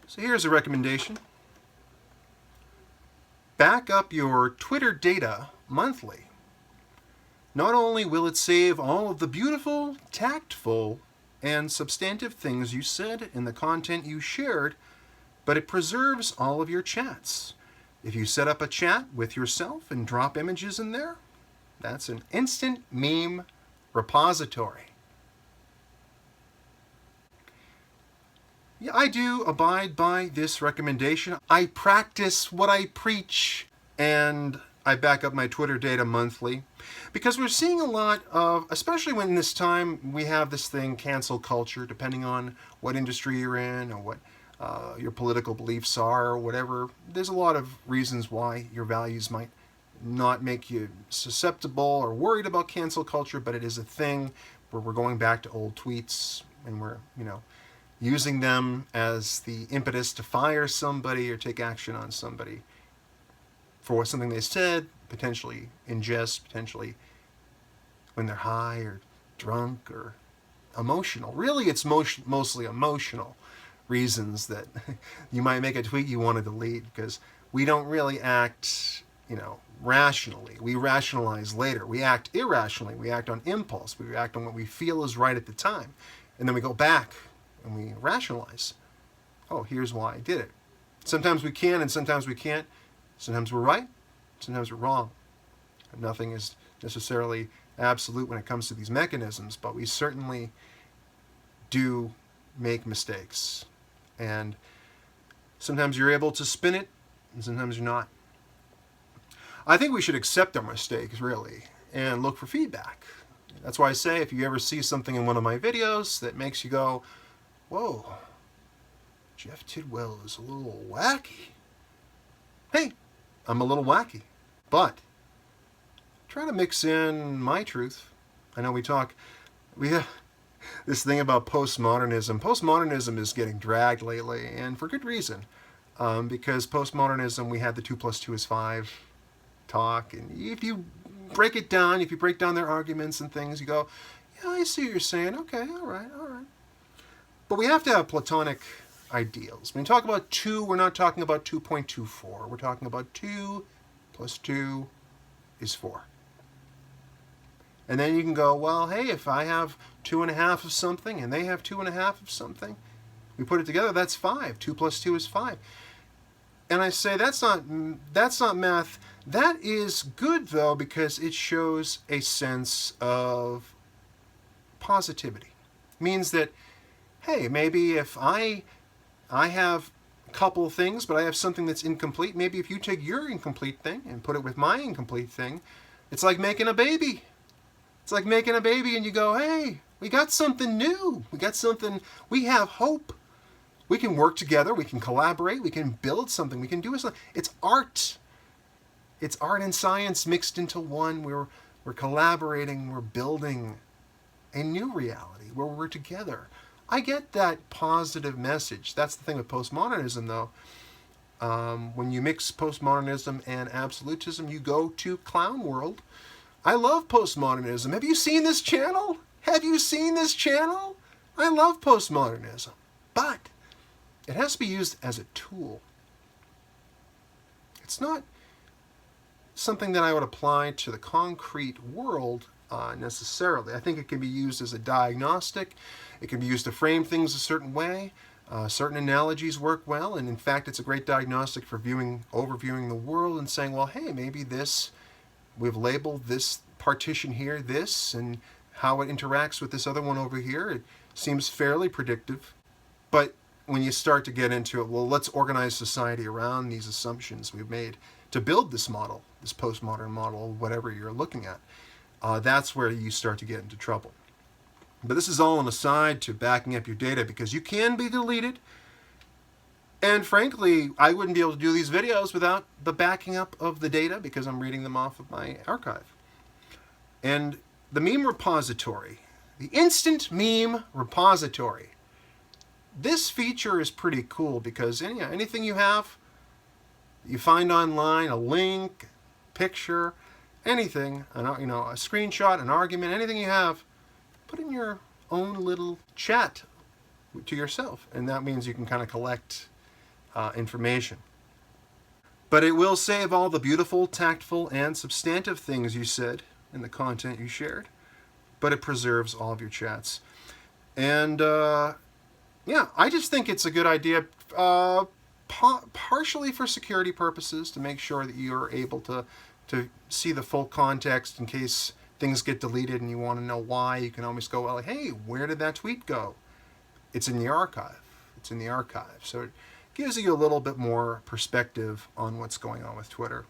So here's a recommendation. Back up your Twitter data monthly. Not only will it save all of the beautiful, tactful, and substantive things you said in the content you shared, but it preserves all of your chats. If you set up a chat with yourself and drop images in there, that's an instant meme repository. Yeah, I do abide by this recommendation. I practice what I preach, and I back up my Twitter data monthly because we're seeing a lot of, especially when this time we have this thing, cancel culture, depending on what industry you're in or what your political beliefs are or whatever. There's a lot of reasons why your values might not make you susceptible or worried about cancel culture, but it is a thing where we're going back to old tweets and we're, using them as the impetus to fire somebody or take action on somebody for something they said, potentially in jest, potentially when they're high or drunk or emotional. Really, it's mostly emotional reasons that you might make a tweet you want to delete because we don't really act, rationally. We rationalize later. We act irrationally. We act on impulse. We act on what we feel is right at the time. And then we go back and we rationalize. Oh, here's why I did it. Sometimes we can and sometimes we can't. Sometimes we're right, sometimes we're wrong. Nothing is necessarily absolute when it comes to these mechanisms, but we certainly do make mistakes. And sometimes you're able to spin it, and sometimes you're not. I think we should accept our mistakes, really, and look for feedback. That's why I say if you ever see something in one of my videos that makes you go, whoa, Jeff Tidwell is a little wacky. Hey, I'm a little wacky, but try to mix in my truth. I know we have this thing about postmodernism. Postmodernism is getting dragged lately, and for good reason. Because postmodernism, we had the 2+2 is 5 talk, and if you break it down, if you break down their arguments and things, you go, yeah, I see what you're saying. Okay, all right. But we have to have Platonic ideals. When we talk about 2, we're not talking about 2.24. We're talking about 2 plus 2 is 4. And then you can go, well, hey, if I have 2.5 of something and they have 2.5 of something, we put it together, that's 5. 2 plus 2 is 5. And I say that's not math. That is good, though, because it shows a sense of positivity. It means that, hey, maybe if I have a couple of things, but I have something that's incomplete, maybe if you take your incomplete thing and put it with my incomplete thing, it's like making a baby. It's like making a baby and you go, hey, we got something new. We have hope. We can work together. We can collaborate. We can build something. We can do something. It's art. It's art and science mixed into one. We're collaborating. We're building a new reality where we're together. I get that positive message. That's the thing with postmodernism, though. When you mix postmodernism and absolutism, you go to clown world. I love postmodernism. Have you seen this channel? I love postmodernism. But it has to be used as a tool. It's not something that I would apply to the concrete world necessarily. I think it can be used as a diagnostic. It can be used to frame things a certain way. Certain analogies work well, and in fact, it's a great diagnostic for overviewing the world and saying, well, hey, maybe we've labeled this partition here, this, and how it interacts with this other one over here. It seems fairly predictive. But when you start to get into it, well, let's organize society around these assumptions we've made to build this model, this postmodern model, whatever you're looking at. That's where you start to get into trouble. But this is all an aside to backing up your data because you can be deleted. And frankly, I wouldn't be able to do these videos without the backing up of the data because I'm reading them off of my archive. And the meme repository, the instant meme repository, this feature is pretty cool because anything you have, you find online, a link, picture, anything, a screenshot, an argument, anything you have, put in your own little chat to yourself. And that means you can kind of collect information. But it will save all the beautiful, tactful, and substantive things you said in the content you shared. But it preserves all of your chats. And yeah, I just think it's a good idea, partially for security purposes, to make sure that you're able to see the full context in case things get deleted and you want to know why. You can always go, well, hey, where did that tweet go? It's in the archive. It's in the archive. So it gives you a little bit more perspective on what's going on with Twitter.